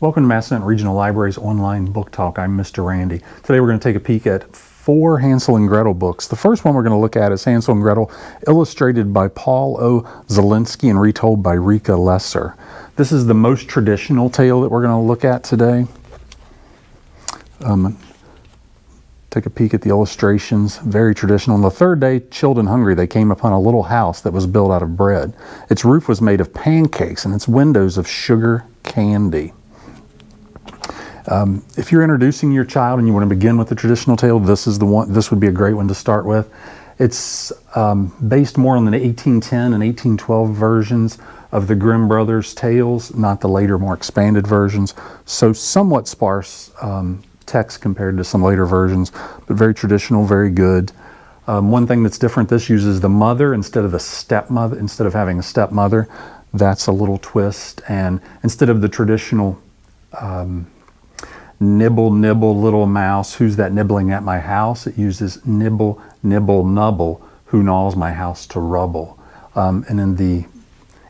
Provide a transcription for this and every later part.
Welcome to Massanutten Regional Library's online book talk. I'm Mr. Randy. Today we're going to take a peek at 4 Hansel and Gretel books. The first one we're going to look at is Hansel and Gretel, illustrated by Paul O. Zielinski and retold by Rika Lesser. This is the most traditional tale that we're going to look at today. Take a peek at the illustrations, very traditional. On the third day, chilled and hungry, they came upon a little house that was built out of bread. Its roof was made of pancakes and its windows of sugar candy. If you're introducing your child and you want to begin with the traditional tale, this is the one. This would be a great one to start with. It's based more on the 1810 and 1812 versions of the Grimm brothers' tales, not the later, more expanded versions. So somewhat sparse text compared to some later versions, but very traditional, very good. One thing that's different: this uses the mother instead of the stepmother. Instead of having a stepmother, that's a little twist. And instead of the traditional nibble, nibble, little mouse, who's that nibbling at my house? It uses nibble, nibble, nubble, who gnaws my house to rubble. And in the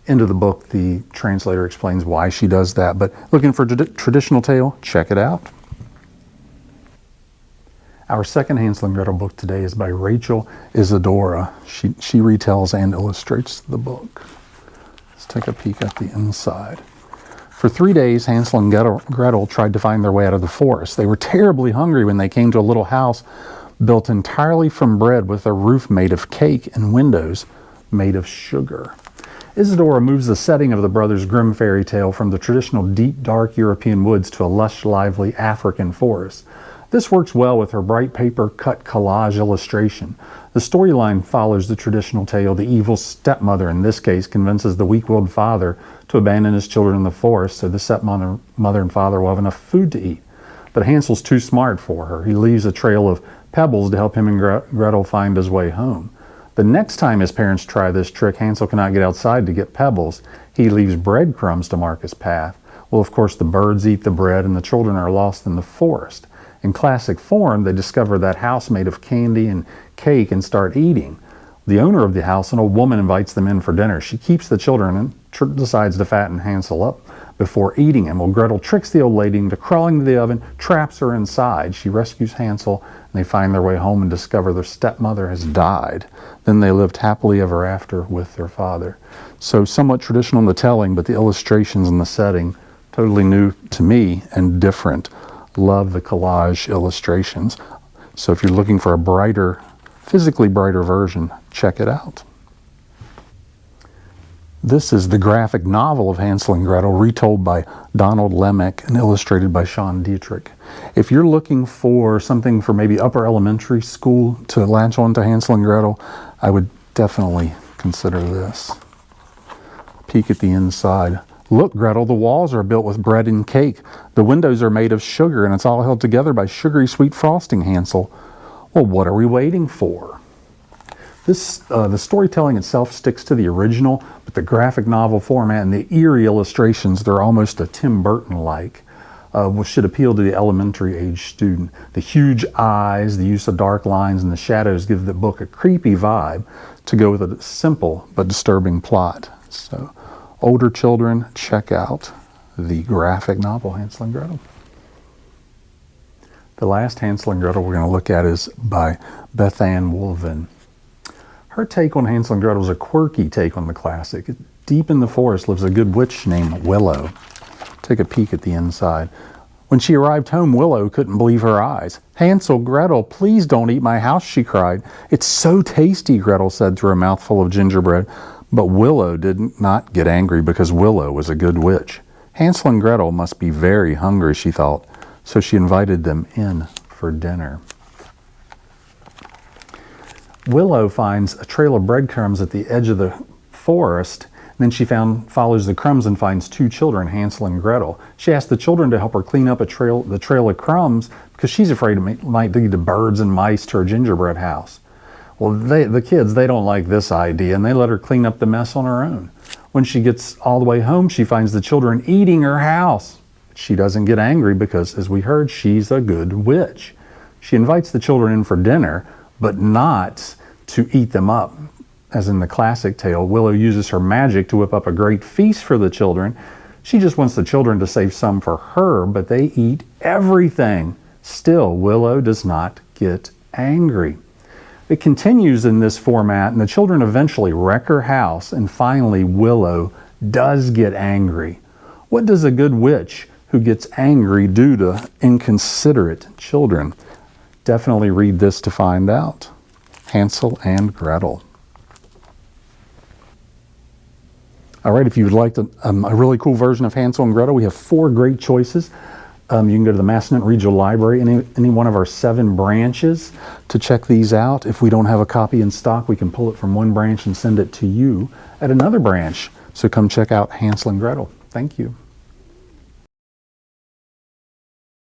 end of the book, the translator explains why she does that. But looking for traditional tale, check it out. Our second Hansel and Gretel book today is by Rachel Isadora. She retells and illustrates the book. Let's take a peek at the inside. For 3 days, Hansel and Gretel tried to find their way out of the forest. They were terribly hungry when they came to a little house built entirely from bread with a roof made of cake and windows made of sugar. Isadora moves the setting of the Brothers Grimm fairy tale from the traditional deep, dark European woods to a lush, lively African forest. This works well with her bright paper cut collage illustration. The storyline follows the traditional tale. The evil stepmother, in this case, convinces the weak-willed father to abandon his children in the forest so the stepmother and father will have enough food to eat. But Hansel's too smart for her. He leaves a trail of pebbles to help him and Gretel find his way home. The next time his parents try this trick, Hansel cannot get outside to get pebbles. He leaves breadcrumbs to mark his path. Well, of course, the birds eat the bread and the children are lost in the forest. In classic form, they discover that house made of candy and cake and start eating. The owner of the house, an old woman, invites them in for dinner. She keeps the children and decides to fatten Hansel up before eating him. Well, Gretel tricks the old lady into crawling to the oven, traps her inside. She rescues Hansel, and they find their way home and discover their stepmother has died. Then they lived happily ever after with their father. So somewhat traditional in the telling, but the illustrations and the setting totally new to me and different. Love the collage illustrations. So if you're looking for a brighter, physically brighter version, check it out. This is the graphic novel of Hansel and Gretel, retold by Donald Lemke and illustrated by Sean Dietrich. If you're looking for something for maybe upper elementary school to latch on to Hansel and Gretel, I would definitely consider this. Peek at the inside. Look, Gretel, the walls are built with bread and cake. The windows are made of sugar, and it's all held together by sugary sweet frosting, Hansel. Well, what are we waiting for? The storytelling itself sticks to the original, but the graphic novel format and the eerie illustrations, they're almost a Tim Burton-like, which should appeal to the elementary age student. The huge eyes, the use of dark lines, and the shadows give the book a creepy vibe to go with a simple but disturbing plot. So, older children, check out the graphic novel Hansel and Gretel. The last Hansel and Gretel we're going to look at is by Bethan Woollvin. Her take on Hansel and Gretel is a quirky take on the classic. Deep in the forest lives a good witch named Willow. Take a peek at the inside. When she arrived home, Willow couldn't believe her eyes. "Hansel, Gretel, please don't eat my house," she cried. "It's so tasty," Gretel said through a mouthful of gingerbread. But Willow did not get angry because Willow was a good witch. Hansel and Gretel must be very hungry, she thought, so she invited them in for dinner. Willow finds a trail of breadcrumbs at the edge of the forest. Then she follows the crumbs and finds 2 children, Hansel and Gretel. She asks the children to help her clean up the trail of crumbs because she's afraid it might lead to birds and mice to her gingerbread house. Well, the kids, they don't like this idea, and they let her clean up the mess on her own. When she gets all the way home, she finds the children eating her house. She doesn't get angry because, as we heard, she's a good witch. She invites the children in for dinner, but not to eat them up. As in the classic tale, Willow uses her magic to whip up a great feast for the children. She just wants the children to save some for her, but they eat everything. Still, Willow does not get angry. It continues in this format, and the children eventually wreck her house, and finally Willow does get angry. What does a good witch who gets angry do to inconsiderate children? Definitely read this to find out. Hansel and Gretel. All right, if you would like a really cool version of Hansel and Gretel, we have 4 great choices. You can go to the Massanutten Regional Library, any one of our 7 branches to check these out. If we don't have a copy in stock, we can pull it from one branch and send it to you at another branch. So come check out Hansel and Gretel. Thank you.